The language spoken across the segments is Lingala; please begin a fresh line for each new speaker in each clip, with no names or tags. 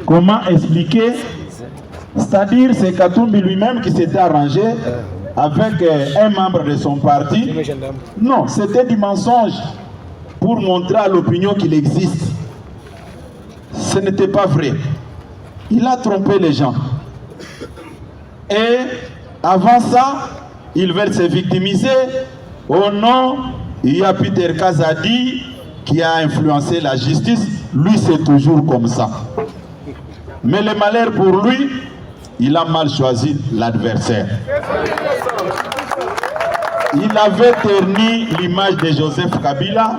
Comment expliquer? C'est-à-dire, c'est Katumbi lui-même qui s'était arrangé avec un membre de son parti. Non, c'était du mensonge pour montrer à l'opinion qu'il existe. Ce n'était pas vrai. Il a trompé les gens. Et avant ça, ils veulent se victimiser. Oh non, il y a Peter Kazadi qui a influencé la justice. Lui, c'est toujours comme ça. Mais le malheur pour lui, il a mal choisi l'adversaire. Il avait terni l'image de Joseph Kabila.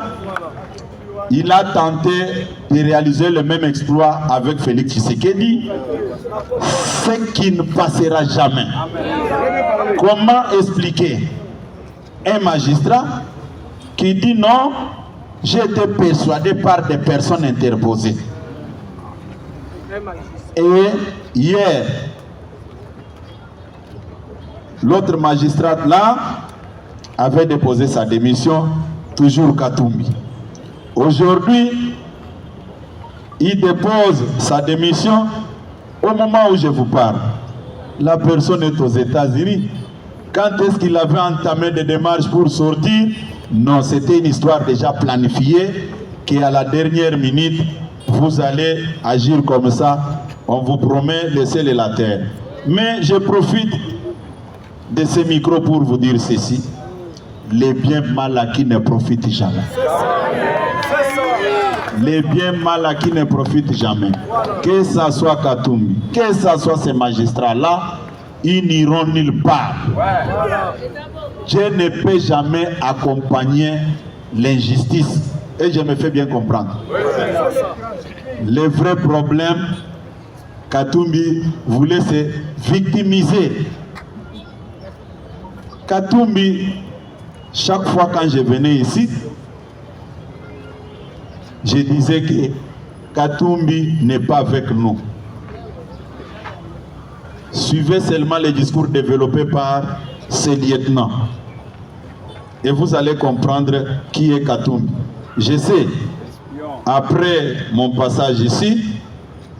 Il a tenté de réaliser le même exploit avec Félix Tshisekedi, ce qui ne passera jamais. Comment expliquer un magistrat qui dit non, j'ai été persuadé par des personnes interposées. Et hier, l'autre magistrat là avait déposé sa démission, toujours Katumbi. Aujourd'hui, il dépose sa démission au moment où je vous parle. La personne est aux États-Unis. Quand est-ce qu'il avait entamé des démarches pour sortir? Non, c'était une histoire déjà planifiée, qu'à la dernière minute, vous allez agir comme ça. On vous promet le ciel et la terre. Mais je profite de ce micro pour vous dire ceci. Les biens mal acquis ne profitent jamais. Les biens mal acquis ne profitent jamais. Que ce soit Katumbi, que ce soit ces magistrats-là, ils n'iront nulle part. Dieu ne peut jamais accompagner l'injustice. Et je me fais bien comprendre. Le vrai problème, Katumbi voulait se victimiser. Katumbi, chaque fois quand je venais ici, je disais que Katumbi n'est pas avec nous. Suivez seulement les discours développés par ces lieutenants. Et vous allez comprendre qui est Katumbi. Je sais, après mon passage ici,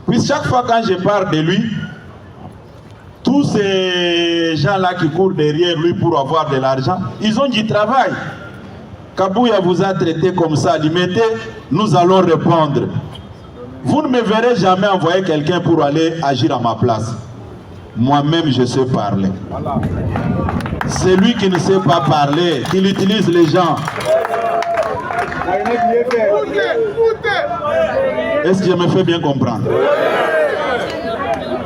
puis chaque fois quand je parle de lui, tous ces gens-là qui courent derrière lui pour avoir de l'argent, ils ont du travail. Kabouya vous a traité comme ça, Limité, nous allons répondre. Vous ne me verrez jamais envoyer quelqu'un pour aller agir à ma place. Moi-même, je sais parler. C'est lui qui ne sait pas parler, qui utilise les gens. Est-ce que je me fais bien comprendre?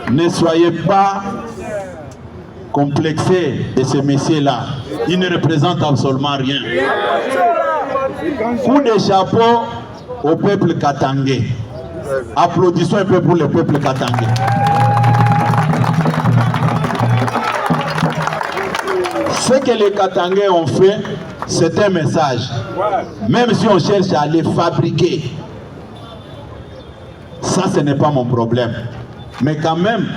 Ne soyez pas complexés de ce messieurs-là. Il ne représente absolument rien. Coup de chapeau au peuple katangais. Applaudissons un peu pour le peuple katangais. Ce que les Katangais ont fait, c'est un message. Même si on cherche à les fabriquer, ça ce n'est pas mon problème. Mais quand même,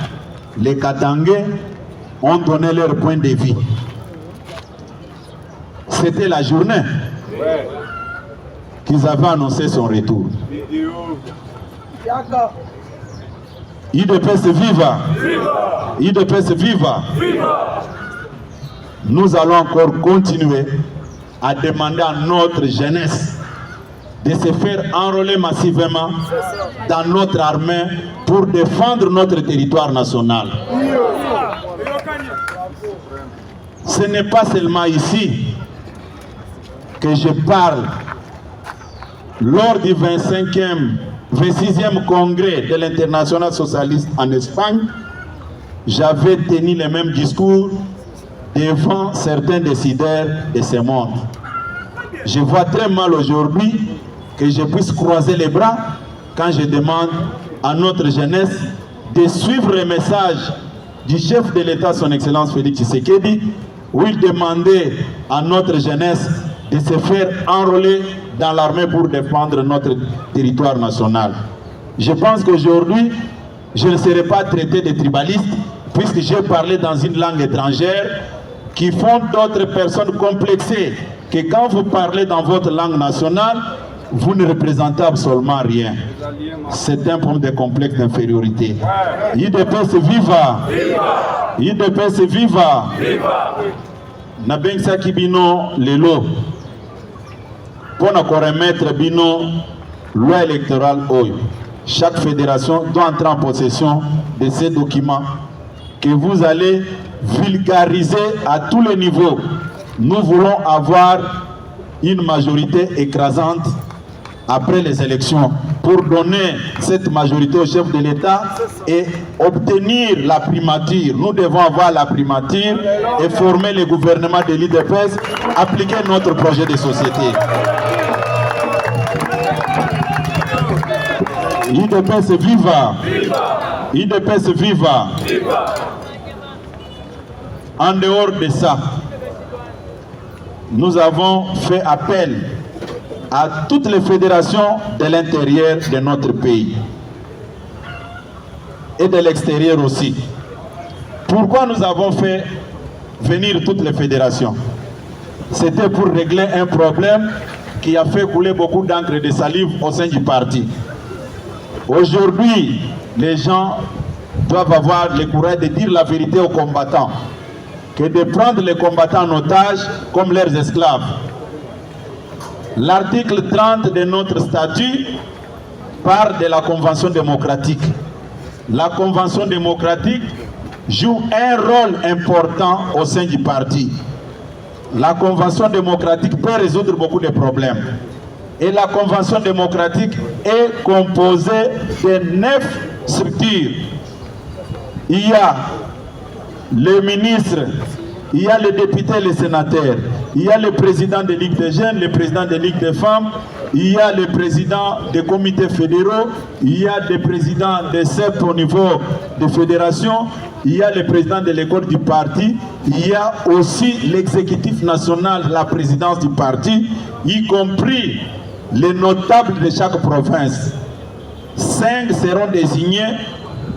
les Katangais ont donné leur point de vue. C'était la journée qu'ils avaient annoncé son retour. IDPS viva! IDPS viva! Nous allons encore continuer à demander à notre jeunesse de se faire enrôler massivement dans notre armée pour défendre notre territoire national. Ce n'est pas seulement ici que je parle. Lors du 26e congrès de l'Internationale socialiste en Espagne, j'avais tenu le même discours devant certains décideurs de ce monde. Je vois très mal aujourd'hui que je puisse croiser les bras quand je demande à notre jeunesse de suivre le message du chef de l'État, son Excellence Félix Tshisekedi, où il demandait à notre jeunesse de se faire enrôler dans l'armée pour défendre notre territoire national. Je pense qu'aujourd'hui, je ne serai pas traité de tribaliste, puisque j'ai parlé dans une langue étrangère qui font d'autres personnes complexées que quand vous parlez dans votre langue nationale, vous ne représentez absolument rien. C'est un problème de complexe d'infériorité. IDPS viva! IDPS viva! Nabengsa Kibino Lelo. Pour nous remettre Bino loi électorale Oyo. Chaque fédération doit entrer en possession de ces documents que vous allez vulgariser à tous les niveaux. Nous voulons avoir une majorité écrasante après les élections pour donner cette majorité au chef de l'État et obtenir la primature. Nous devons avoir la primature et former le gouvernement de l'IDPS, appliquer notre projet de société. IDPS viva! IDPS viva! En dehors de ça, nous avons fait appel à toutes les fédérations de l'intérieur de notre pays et de l'extérieur aussi. Pourquoi nous avons fait venir toutes les fédérations? C'était pour régler un problème qui a fait couler beaucoup d'encre et de salive au sein du parti. Aujourd'hui, les gens doivent avoir le courage de dire la vérité aux combattants, que de prendre les combattants en otage comme leurs esclaves. L'article 30 de notre statut parle de la Convention démocratique. La Convention démocratique joue un rôle important au sein du parti. La Convention démocratique peut résoudre beaucoup de problèmes. Et la Convention démocratique est composée de 9 structures. Il y a le ministre, il y a les députés et les sénateurs, il y a le président de Ligue des jeunes, le président de Ligue des femmes, il y a le président des comités fédéraux, il y a des présidents des CEP au niveau des fédérations, il y a le président de l'école du parti, il y a aussi l'exécutif national, la présidence du parti, y compris les notables de chaque province. 5 seront désignés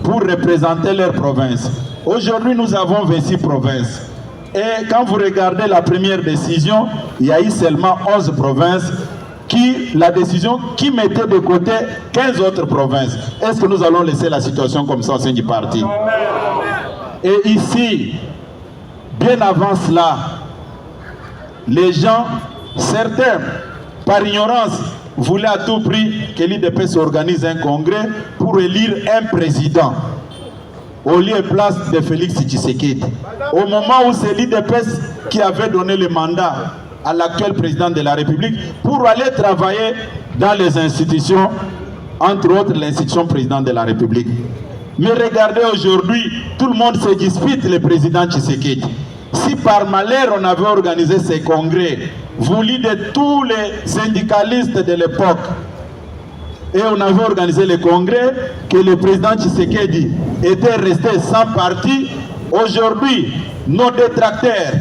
pour représenter leur province. Aujourd'hui, nous avons 26 provinces. Et quand vous regardez la première décision, il y a eu seulement 11 provinces la décision qui mettait de côté 15 autres provinces. Est-ce que nous allons laisser la situation comme ça au sein du parti? Et ici, bien avant cela, les gens, certains, par ignorance, voulaient à tout prix que l'IDPS organise un congrès pour élire un président au lieu et place de Félix Tshisekedi. Au moment où c'est l'IDPS qui avait donné le mandat à l'actuel président de la République pour aller travailler dans les institutions, entre autres l'institution président de la République. Mais regardez aujourd'hui, tout le monde se dispute le président Tshisekedi. Si par malheur on avait organisé ces congrès, voulu de tous les syndicalistes de l'époque, et on avait organisé le congrès, que le président Tshisekedi était resté sans parti, aujourd'hui, nos détracteurs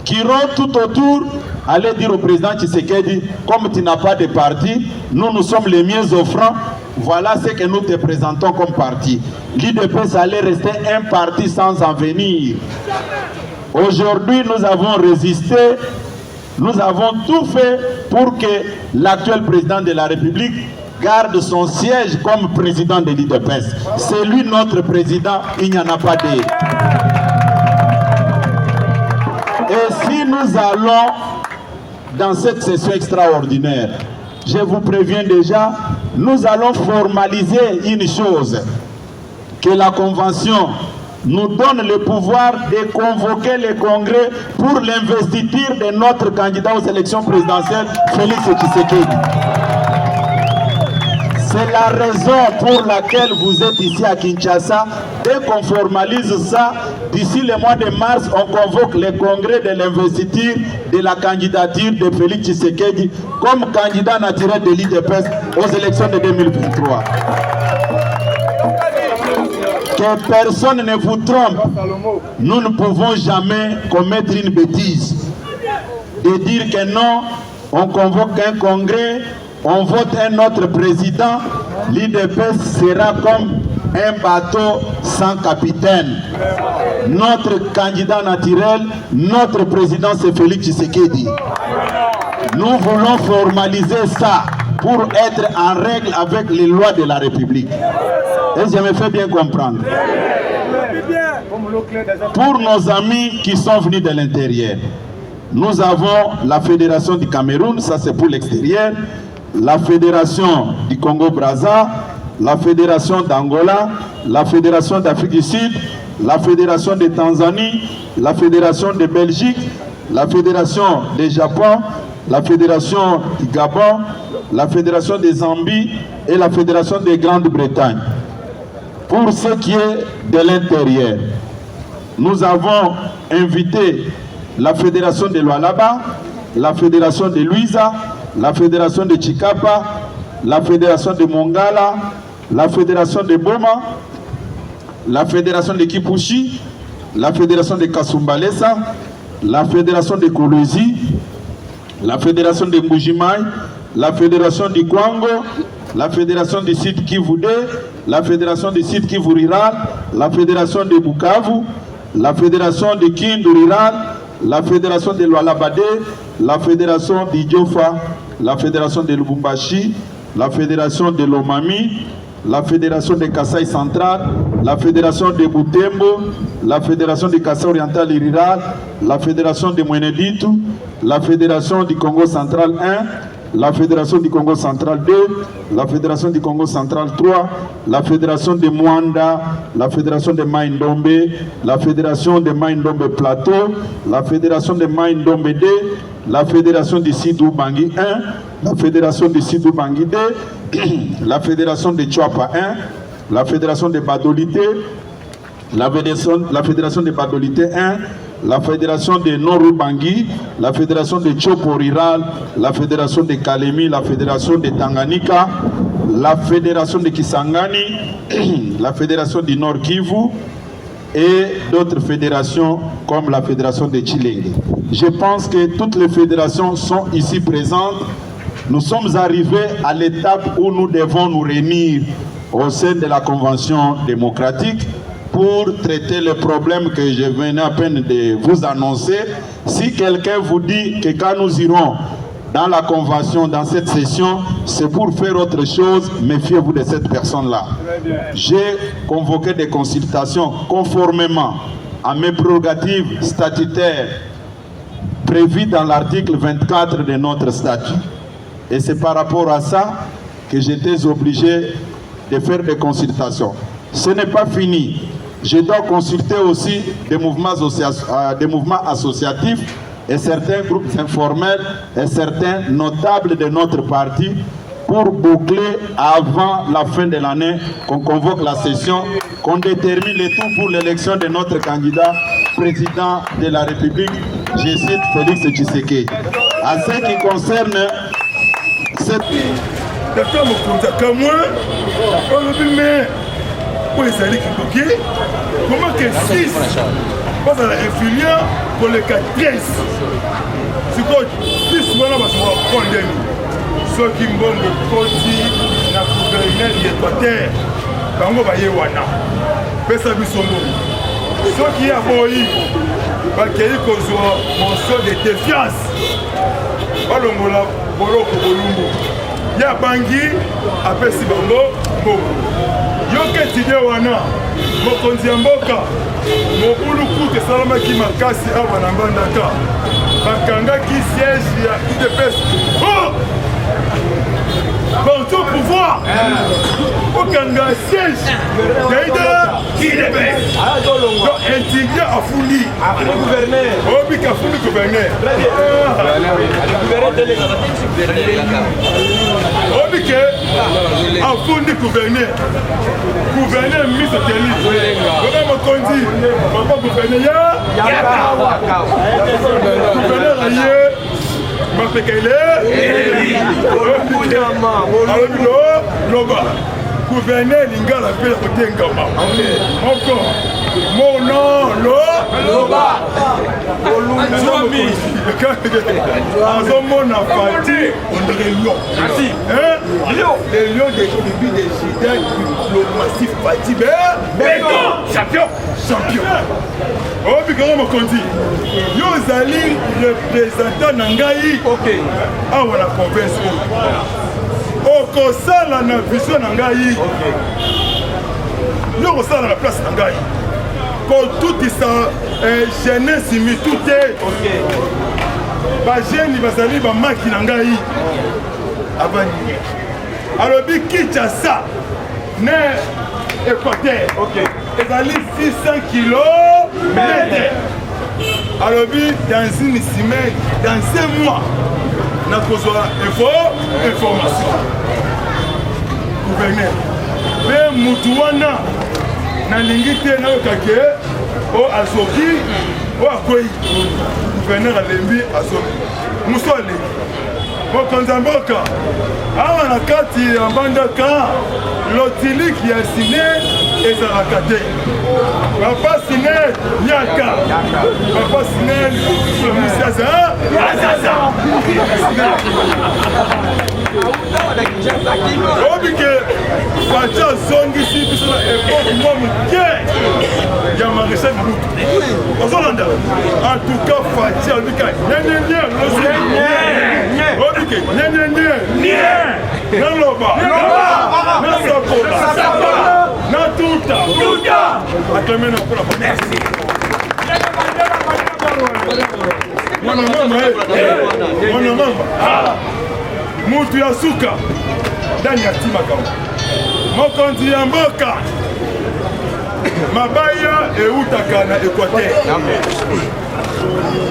qui rôdent tout autour allaient dire au président Tshisekedi, comme tu n'as pas de parti, nous sommes les mieux offrants, voilà ce que nous te présentons comme parti. L'IDPS allait rester un parti sans avenir. Aujourd'hui, nous avons résisté, nous avons tout fait pour que l'actuel président de la République garde son siège comme président de l'IDPS. C'est lui notre président, il n'y en a pas d'autre. Et si nous allons dans cette session extraordinaire, je vous préviens déjà, nous allons formaliser une chose, que la Convention nous donne le pouvoir de convoquer le congrès pour l'investiture de notre candidat aux élections présidentielles, Félix Tshisekedi. C'est la raison pour laquelle vous êtes ici à Kinshasa. Dès qu'on formalise ça, d'ici le mois de mars, on convoque le congrès de l'investiture de la candidature de Félix Tshisekedi comme candidat naturel de l'IDPS aux élections de 2023. Que personne ne vous trompe, nous ne pouvons jamais commettre une bêtise de dire que non, on convoque un congrès, on vote un autre président, l'IDPS sera comme un bateau sans capitaine. Notre candidat naturel, notre président, c'est Félix Tshisekedi. Nous voulons formaliser ça pour être en règle avec les lois de la République. Et je me fais bien comprendre. Pour nos amis qui sont venus de l'intérieur, nous avons la Fédération du Cameroun, ça c'est pour l'extérieur, la Fédération du Congo-Brazza, la Fédération d'Angola, la Fédération d'Afrique du Sud, la Fédération de Tanzanie, la Fédération de Belgique, la Fédération du Japon, la Fédération du Gabon, la Fédération de Zambie et la Fédération de Grande-Bretagne. Pour ce qui est de l'intérieur, nous avons invité la Fédération de Lualaba, la Fédération de Luiza, la Fédération de Chikapa, la Fédération de Mongala, la Fédération de Boma, la Fédération de Kipushi, la Fédération de Kasumbalesa, la Fédération de Kolwezi, la Fédération de Mbujimaï, la Fédération du Kwango, la Fédération du Sud Kivu 2, la Fédération du Sud Kivu Rural, la Fédération de Bukavu, la Fédération de Kindu Rural, la Fédération de Lualabade, la Fédération d'Idjofa, la Fédération de Lubumbashi, la Fédération de Lomami, la Fédération de Kasaï Central, la Fédération de Butembo, la Fédération de Kasaï Oriental et Rural, la Fédération de Mweneditu, la Fédération du Congo Central 1, la Fédération du Congo Central 2, la Fédération du Congo Central 3, la Fédération de Mwanda, la Fédération de Maïndombe, la Fédération de Maïndombe Plateau, la Fédération de Maïndombe 2, la Fédération du Sidou Bangui 1, la Fédération du Sidou Bangui 2, la Fédération de Tchouapa 1, la Fédération de Badolité, la Fédération de Badolité 1, la Fédération de Noru Bangui, la Fédération de Chopo Rural, la Fédération de Kalemi, la Fédération de Tanganyika, la Fédération de Kisangani, la Fédération du Nord Kivu et d'autres fédérations comme la Fédération de Chilenge. Je pense que toutes les fédérations sont ici présentes. Nous sommes arrivés à l'étape où nous devons nous réunir au sein de la Convention démocratique pour traiter les problèmes que je venais à peine de vous annoncer. Si quelqu'un vous dit que quand nous irons dans la Convention, dans cette session, c'est pour faire autre chose, méfiez-vous de cette personne-là. J'ai convoqué des consultations conformément à mes prérogatives statutaires prévues dans l'article 24 de notre statut. Et c'est par rapport à ça que j'étais obligé de faire des consultations. Ce n'est pas fini. Je dois consulter aussi des mouvements associatifs et certains groupes informels et certains notables de notre parti pour boucler avant la fin de l'année, qu'on convoque la session, qu'on détermine le tout pour l'élection de notre candidat président de la République, je cite Félix Tshisekedi. À ce qui concerne cette...
pour les alliés qui bloquent, comment que 6 passe à la influence pour les 13. C'est quoi 6 voilà parce qu'on va prendre ceux qui mbongo koti na gouverneur d'Équateur bango baye wana pesa bisongo ceux qui a boyi bakei kozwa monceau de défiance balongola boloko bolumbu ya bangi apesi bango mbongo yoke tide wana mokonzi ya mboka mobulu kutu esalamaki makasi awa na mbandaka bakangaki siège ya UDPS partout pouvoir okanga siège yaida UDPS donc intigné afundi obika afundi gouverneur obike afundi gouverneur miso teli oka mokonzi papa gouverneur ya gouverneur aye mapekele alobilo loba gouverneur lingala mpe ya kotengama moko mono loba azomona Fati on dirait lion. Les lions des tribus des Jida diplomatie Fati champion. Oh bikanga mokonzi yo ozali représentant na ngai awa na province okosala na vision na ngai yo okosala na place na ngai kotutisa jeunesse mitu te bajeni bazali bamaki na ngai avani alobi Kinshasa ne Équateur ezali 600 kilomètres alobi dans une semaine dans 5 mois nakozwa information gouverneur mpe mutu wana nalingi te nayokake o azoki o akwei gouverneur alembi azoki mosu alengi mokonzi ya mboka awa na kati ya mbandaka lotiliki ya sine ezalaka te papa sine nyaka papa sine musiaza obike Fati azongisi biso na epoke mwa moke ya maréchal Mobutu ozolanda en tout cas Fati alobika nyenyenye obike nyenyenye naloba nasakola natuta akamena mpona mwana mama mutu ya suka ndani ya ntima kama mokonzi ya mboka mabaya eutaka na Équateur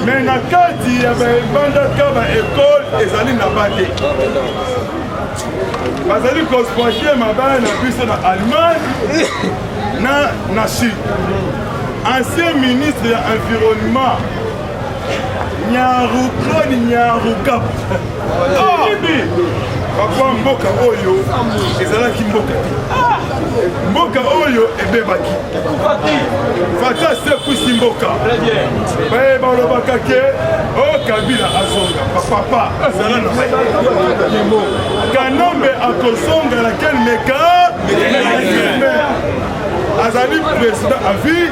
me na kati ya babandaka baekole ezali na bate bazali kosploite mabaya na biso na Allemagne na Chine. Ancien ministre ya environnement Nyarukoni Nyarukap papa mboka oyo ezalaki mboka te mboka oyo ebebaki Fati asepwisi mboka baye balobaka ke o Kabila azonga papa ezala na Kanombe akozonga laquelle meka azali président à vie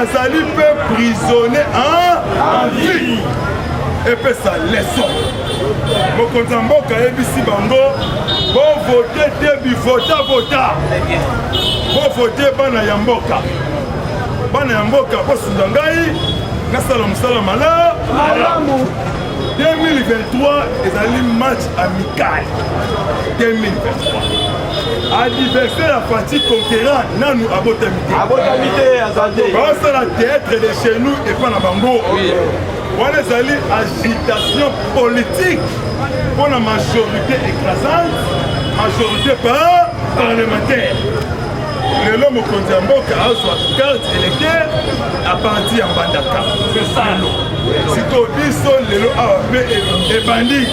azali pe prisonnier en vie epesa leson mokonzi ya mboka ayebisi bango bovote te bivota bovote bana ya mboka bosunda ngai nasala mosala malamu 2023 ezali match amical 2023 adversaire ya Fati conquérant nanu abotami te basala théâtre de chez nous epa na bango wana ezali agitation politique mpona majorité écrasante majorité parlementaire lelo mokonzi ya mboka azwa carte électeur a partir ya mbandaka sikoyo biso lelo awa mpe ebandi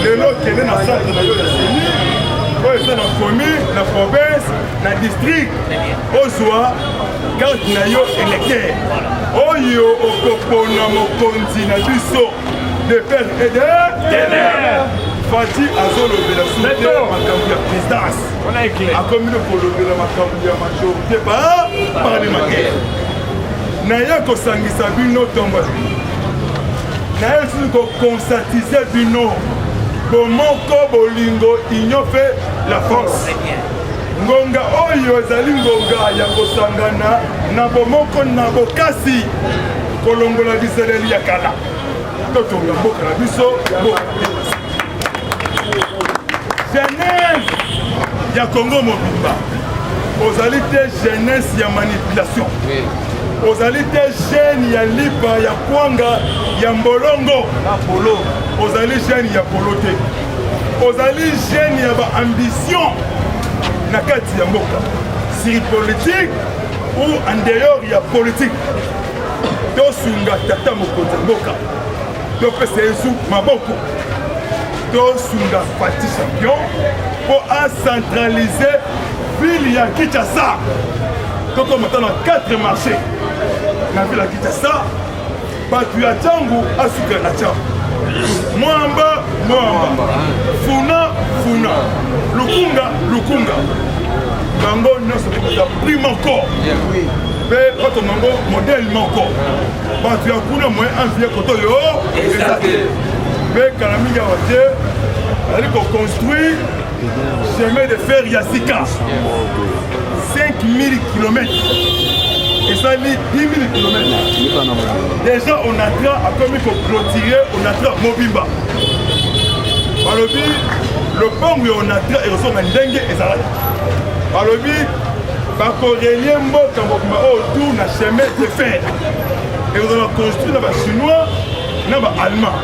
lelo kende na centre na yo ya seni oyo eza na commune na province na district ozwa carte na yo électeur oyo okopona mokonzi na biso de père et de ténèbres Fati azolobela soute makambo ya présidence akomile kolobela makambo ya majorité parlementaire naye kosangisa bino ntongo naye sili kokonsatize bino bomoko bolingo union fait la force ngonga oyo ezali ngonga ya kosangana na bomoko na bokasi kolongola biseleli ya kala totonga mboka na biso jeunesse ya Congo mobimba ozali te jeunesse ya manipulation ozali te jeune ya lipa ya kwanga ya mbolongo ozali jeune ya polo te ozali jeune ya baambition na kati ya mboka sur politique ou en dehors ya politique tosunga tata mokonzi ya mboka topesa yesu maboko tosunga Fati champion po acentraliser ville ya Kinshasa tokomata na 4 marchés na ville ya Kinshasa bato ya ntango asuka na ntango mwamba funa lukunga bango nyonso eza prime encore mpe bato nango modele moko bato ya kuna moye envie koto yo eza te mpe kala mingi awa te azali koconstruire chemin de fer ya sika 5000 km ezali 10 000 km déjà on atra akomi koclôturer on atra mobimba balobi lopango ya onatra ekozonga ndenge ezalaki balobi bakorelie mboka mobimba oyo tour na chemin de fer ekozala construire na bachinois na baallemand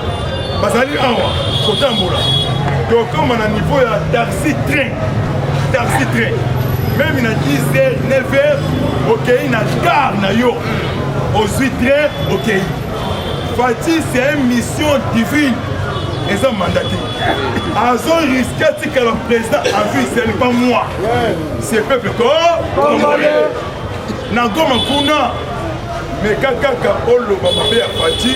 bazali awa kotambola tokoma na niveau ya taxi train même na 10h 9h okei na gare na yo ozwi train okei Fati c'est une mission divine et ça mandaté azo risqué que le président a vu c'est pas moi c'est peuple congolais na goma kuna mais kaka olo baba be Fati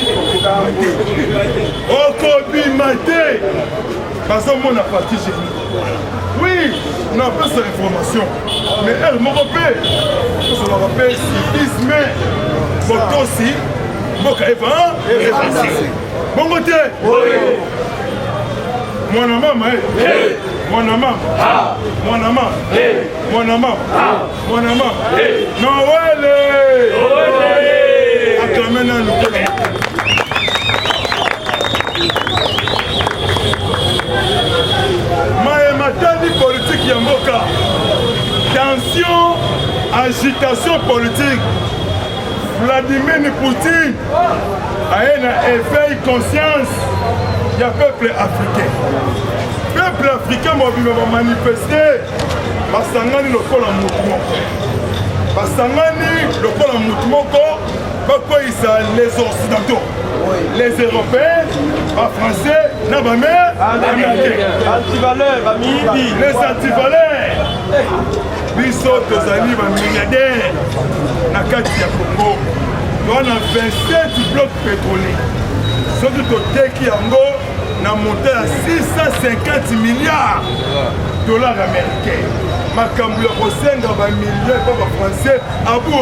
okobimate bazo mona Fati chez nous. Oui, on a peu cette information. Mais elle m'a rappelé. Ça m'a rappelé civisme. Bon aussi. Bon Eva. Bon côté. Oui. Mon maman. Mon maman. Mon maman. Mon maman. Mon maman. Noël. Acclamez dans le matadi politique ya mboka tension agitation politique Vladimir Poutine aye na éveil conscience ya peuple africain mobima bamanifeste basangani lokola mutu moko bakoyisa les occidentaux les européens les français na bamere les antivaleurs biso tozali bamilliardaire na kati ya Congo toana 27 blocs pétroliers soki toteki yango na montant ya 650 milliards dollars américains makambo ya kosenga bamillion pa bafrançais abu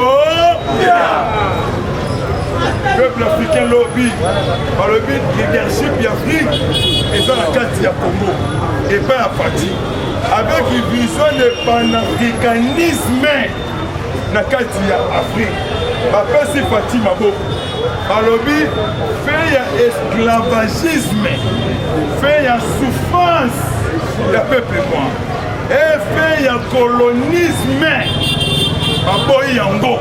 peuple africain lobby balobi leadership ya Afrique eza na kati ya Congo epai ya Fati avec vision de panafricanisme na kati ya Afrique bapesi Fati maboko balobi fait ya esclavagisme fait ya souffrance ya peuple noir et fait ya colonisme baboyi yango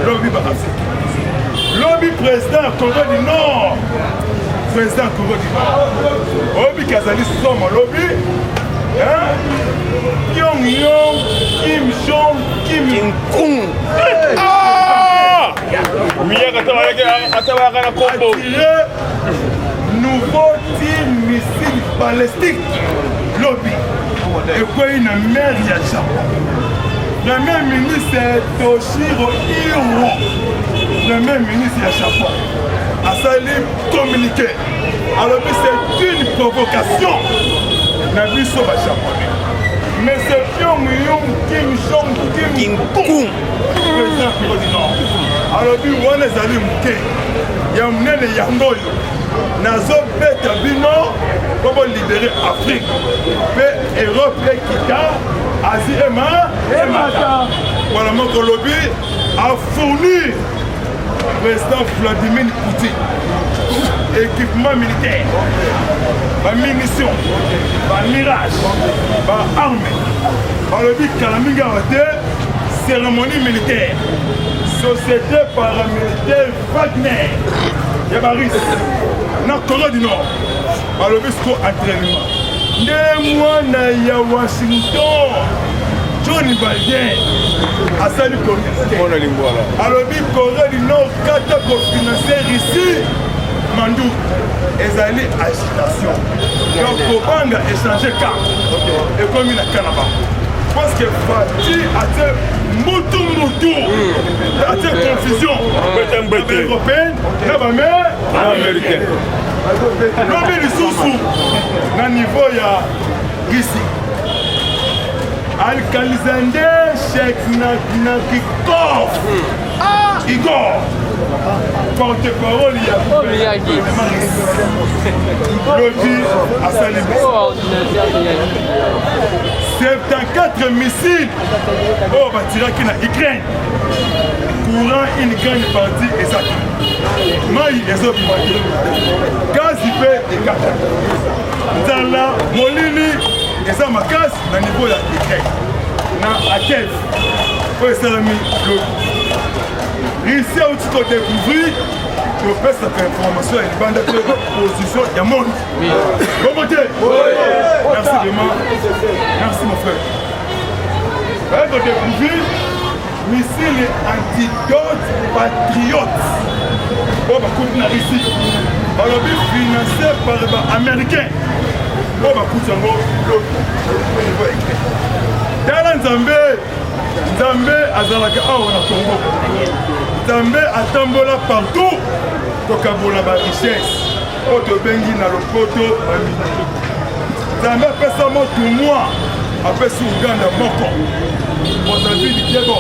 lobi ba Afrique lobby président Congo du Nord obi kazali somo lobby Pyongyang Kim Jong Kim Kung nouveau tir missile balistique lobby ekweyi na mer ya Japon premier ministre Toshiro Iro premier ministre ya Japon asali communiqué alors que c'est une provocation na biso ba japonais mais c'est Pyongyang Kim Jong Kim Kung président du Nord alors que wana ezali moke ya munene yango oyo nazobeta bino po libérer Afrique mpe Europe ekita Asie emata voilà moko lobby a fournir président Vladimir Poutine équipement militaire munitions mirage armes balobi kala mingi awa te cérémonie militaire société paramilitaire Wagner ya baris na Congo du Nord balobi siko entraînement nde mwana ya Washington Johnny Biden asali communiqué alobi Corée du Nord kata kofinancer Russie mandu ezali agitation donc kobanga échanger carte ekomi na Canada pense que Fati a été moutou, a été confusion. Européenne, américaine. Non, mais les sous-sous, au niveau, il y a Russie. Alkalizande, Cheikh Nakikov. Igor. Porte-parole, il y a Lodi à Salibé. 74 missiles. Oh, bah, tirer qui na Ukraine. Courant une grande partie exacte. Maï et autres. Gaz, il fait des cartes. Dans la Molini, et ça, ma casse, dans le niveau de l'Ukraine. Dans la Kiev. Pour essayer de mettre Russie a aussi découvert que peut cette information et une bande de position du monde. Bon côté. Merci vraiment. Merci mon frère. Vous avez découvert missile antidote patriote. On va couper la Russie. On va financé par les Américains. On va couper l'autre. Dans la Nzambe azalaka awa na Congo. Nzambe atambola partout tokabola ba richesse oyo tobengi na lopoto bamini. Nzambe apesa motu mwa apesi Uganda moko Mozambique Diego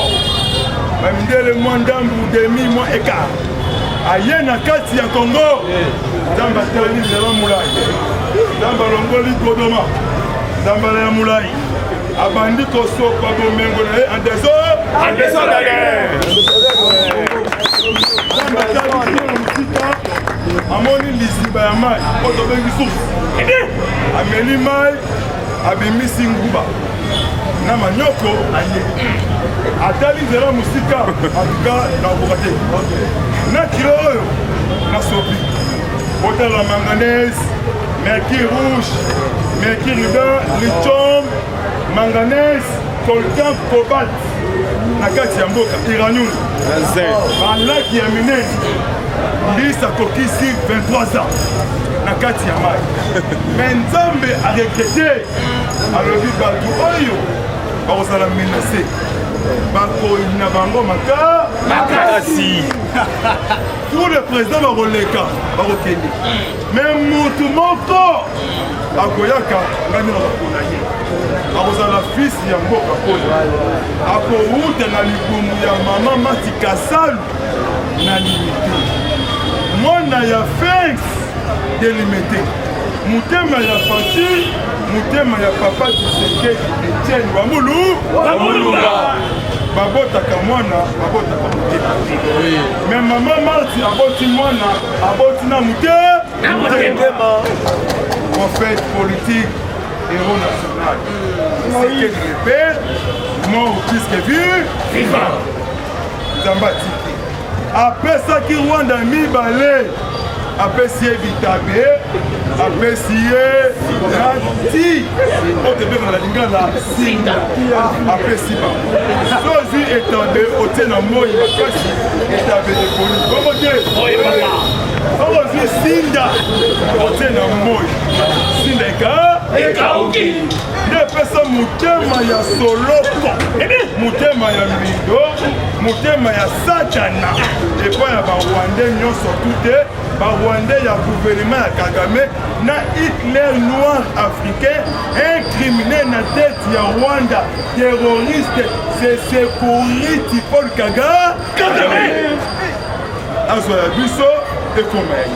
bamindele mwa ndambu demi mwa ekart aye na kati ya Congo. Nzambe atali nzela mulai, Nzambe alongoli Godoma, Nzambe ya mulai abandi kosopa bomengo na ye andeso amoni liziba ya mai oyo tobengi source ameli mai abimisi nguba na manyoko aye atali nzela mosika atuka na okoka te na kilo oyo na sopi otala manganese, mercure rouge, mercure blanc, lithium, manganèse, coltan, cobalt. Na kati ya mboka iranium. Balaki ya minene. Lisa kokisi 23 ans. Na kati ya mai. Mais Nzambe a regretté. Alobi batu oyo bakozala menacé. Bakoyina bango makasi. Pour le président bakoleka bakokende. Mais mutu moko akoyaka ngani na bakona ye. Akozala fils ya mboka oyo. Akouta na libumu ya mama Mati Kasalu na limité. Mwana ya Félix délimité. Mutema ya Fati, mutema ya papa Tshisekedi Etienne Wamulunga. Babotaka mwana, babotaka mutema. Mais maman Marti aboti mwana, aboti na mutema. En fait, politique, héros national. C'est que je répète, mort plus que vu, vivant. Zambatiki. Après ça, qui Rwanda Mibale, après si Vitabe, après si Rati, on te fait la ligne là, Sinda, après si pas. Sozi étabé, au tena moi, il va cacher, étabé de police. Comment dire? Sozi Sinda, au tena moi, Sinda Ekaouki. Nepesa mutema ya Soloko, mutema ya Mido, mutema ya Satana. Et puis ya Rwandais nyonso tout Rwandais ya gouvernement ya Kagame na Hitler noir africain incriminé na tête ya Rwanda terroriste c'est sécurité Paul Kagame. Azwa ya biso ekomai.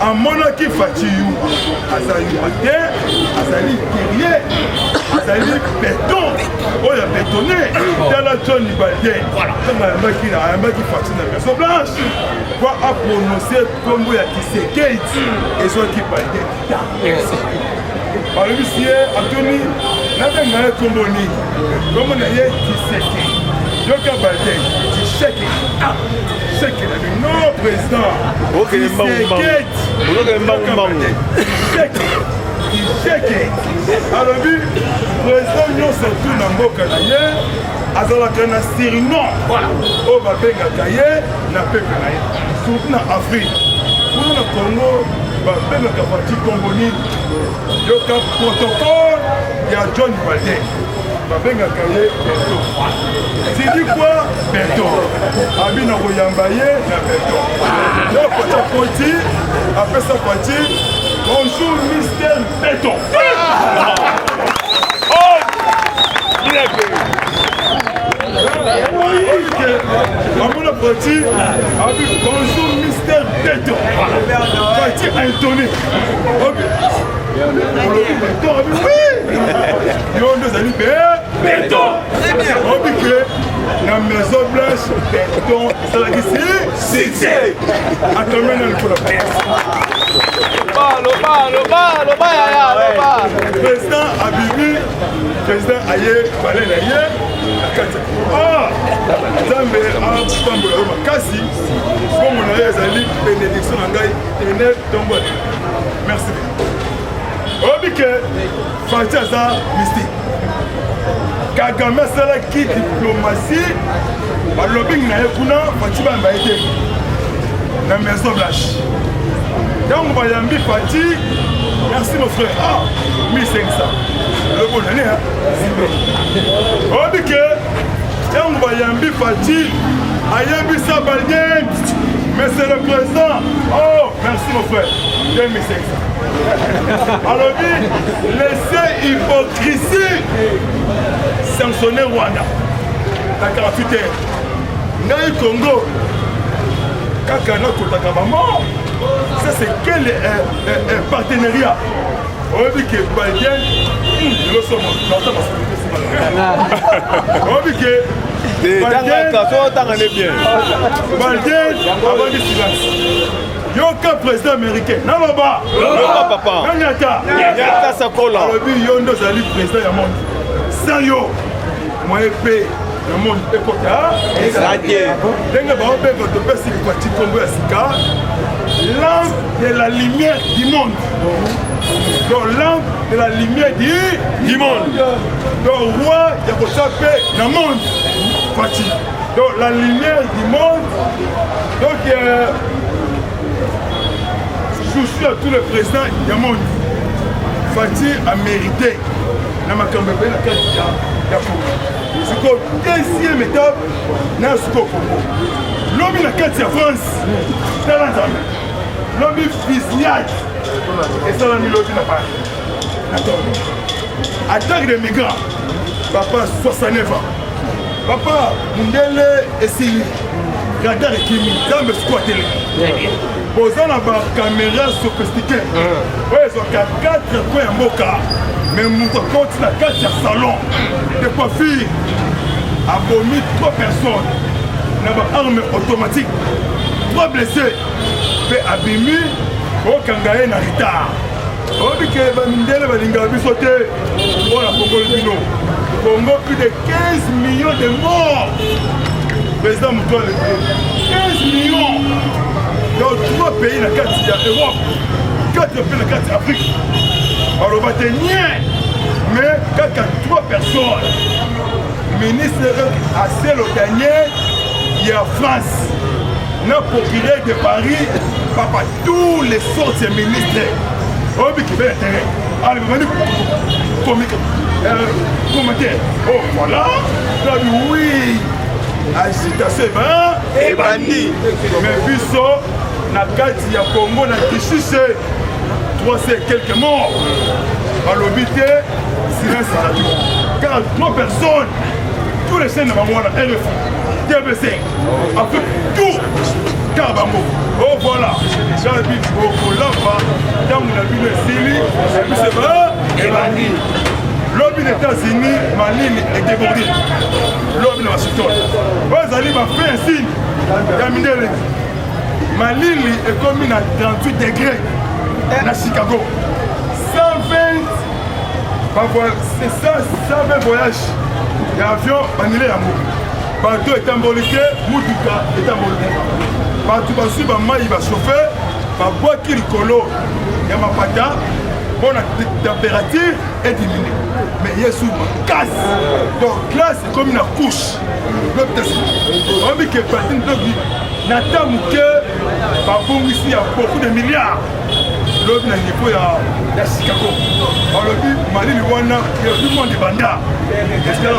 Amonaki Fatiyu azali matin, azali guerrier, azali béton, oyo ya bétonné, tala John Biden. Tanga yambaki Fatiyu na Maison Blanche, pour a prononcer kombo ya Tshisekedi ezwaki Biden. Balobi siye atoni nabenga ye kombo nini, kombo na ye Tshisekedi. Yoka Biden, Tshisekedi. Tshisekedi na bi non président. Tshisekedi alobi président nyonso tu na mboka na ye azalaka na surnom oyo babengaka ye na peuple na ye surtout na Afrique. Kuna na Congo babengaka Fati kombo nini yoka protocole ya John Biden. babengaka ye beton. J'ai dit quoi? Beton. Abi na koyamba ye na beton. Donc Pacha Poti, après ça Poti, bonjour Mister Beton. Oh! Il est bien. Amona Poti, Abi bonjour Mister Beton. Poti a étonné. Oui! Yo nous allons faire béton. On dit que la maison blanche, béton, ça va ici. C'est. Attends, maintenant, il faut la faire. Président Abimi, président Aye, Balen Aye, ah! Zambe, Pambola, Makasi, comme on a eu bénédiction en Gaï, et net tombe. Merci. Obike, Fachaza, mystique. Kagame sala qui diplomatie, à lobbying na ekuna, Fachiba Mbaïde, la maison blanche. Donc, Bayambi Fati, merci mon frère. Ah, 1500. Le bon année, hein? Obike, donc Bayambi Fati, Ayambi Sabaldien, mais c'est le président. Oh, merci mon frère. 2500. Alors, laissez hypocrisie sanctionner Rwanda. La 48 heures. Naï Congo. Kakana Kotakabamo. Ça, c'est quel partenariat? On dit que Baldien, nous sommes on dit que Baldien, avant du silence. Yoka président américain. Non, papa.
Papa.
Nanyata.
Nanyata Sakola.
Alors, Yondo Zali président du monde. Sans yo. Moi, épée. Le monde est côté. Lampe de la lumière du monde. Donc, lampe de la lumière du monde. Donc, roi, il y a pour ça dans le monde. Donc, la lumière du monde. Donc, je suis à tous les présidents du monde. Fatih a mérité. Dans ma campagne, c'est la deuxième étape dans le Congo. L'homme est à France. L'homme est fusillade. Et ça, l'homme est à Paris. Attaque des migrants. Papa, 69 ans. Papa, Mundele et Sili. Radar et Kimi. Dans le squat. Posant la caméra sophistiquée. Oui, ils ont 4 coins à Moka. Mais mon compte la 4 salon. Des filles a vomi 3 personnes. Il y a une arme automatique. 3 blessés. Fait abîmer. Au Kangaé na retard. On dit que Bandele va l'ingabi sauter. Pour la Congo. Congo, plus de 15 millions de morts. Président Moutoile. 15 millions. Dans 3 pays, la 4 Europe. 4 pays, la 4 Afrique. Alors, on va tenir. Mais quand il y a 3 personnes, le ministre assez le dernier, il y a France. Le procureur de Paris, papa, tous les sortes de ministres. On dit qu'il y a intérêt. Allez, venez, commentaire. Oh, voilà. Oui, agitation et bandit. Mais Bisso, la carte, il y a Congo, la Kichiché. 300 et quelques morts. Alors, silence radio. Car 3 personnes, tous les chaînes de Mamouana, RFI, TB5, après tout, Kabamo. Oh voilà, j'ai vu beaucoup là-bas, dans mon avis de Syrie, et puis c'est vrai, et Bandi. L'homme des États-Unis, ma ligne est débordée. L'homme de Washington. Vous allez m'a fait un signe, ma ligne est comme à 38 degrés à Chicago. 120, c'est ça, 120 voyages. L'avion, annulé à Mou. Bateau est emboliqué, Moutouka est emboliqué. Bateau va suivre, il va chauffer, ma boîte qui ricolo, il y a ma pata, bon, la température est diminuée. Mais il y a sous ma casse. Donc là, c'est comme une couche. On dit que Nata Mouké, babongisi ya beaucoup de milliards. L'autre na niveau ya Chicago. Balobi Mali Luwana, il y a plus de monde de banda. Est-ce que là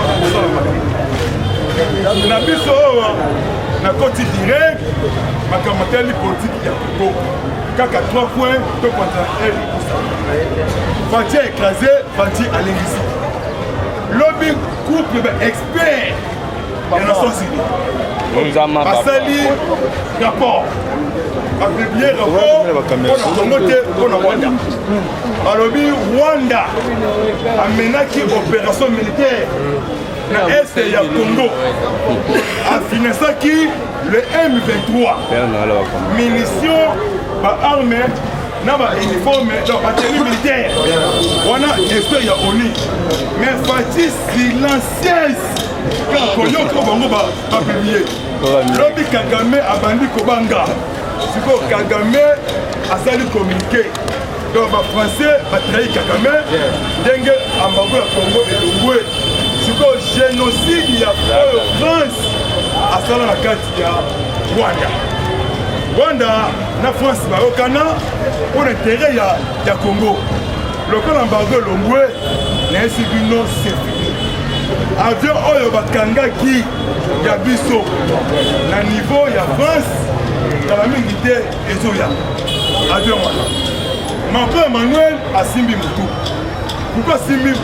on a biso na côté direct, ma camatelle politique ya Congo. Kaka 3 points, 2 contre 1. Fati écrasé, Fati à l'église. Lobby couple expert. Et la société. Basali rapport. A publié rapport. On a promoté on a Rwanda. Alobi Rwanda a mené opération militaire. Na Est ya Congo. A financé qui le M23. Munitions, armes, uniforme, donc tenue militaire. On a espère ya ONU. Mais Fati silencieuse. Quand Koyoko Bango va publier. Lobby Kagame a bandi Kobanga. C'est quoi Kagame a sali communiqué. Donc les Français ont trahi Kagame. Dengue Ambago Congo et Lungwe. C'est quoi génocide il y a France a sali la carte de Rwanda. Rwanda na France Barokana pour l'intérêt ya Congo. Le camp Ambago Lungwe n'est pas non c'est fini. Avion oyo bakangaki ya biso na niveau ya France kala mingi te ezoya avion wana Macron Emmanuel asimbi mutu pourquoi simbi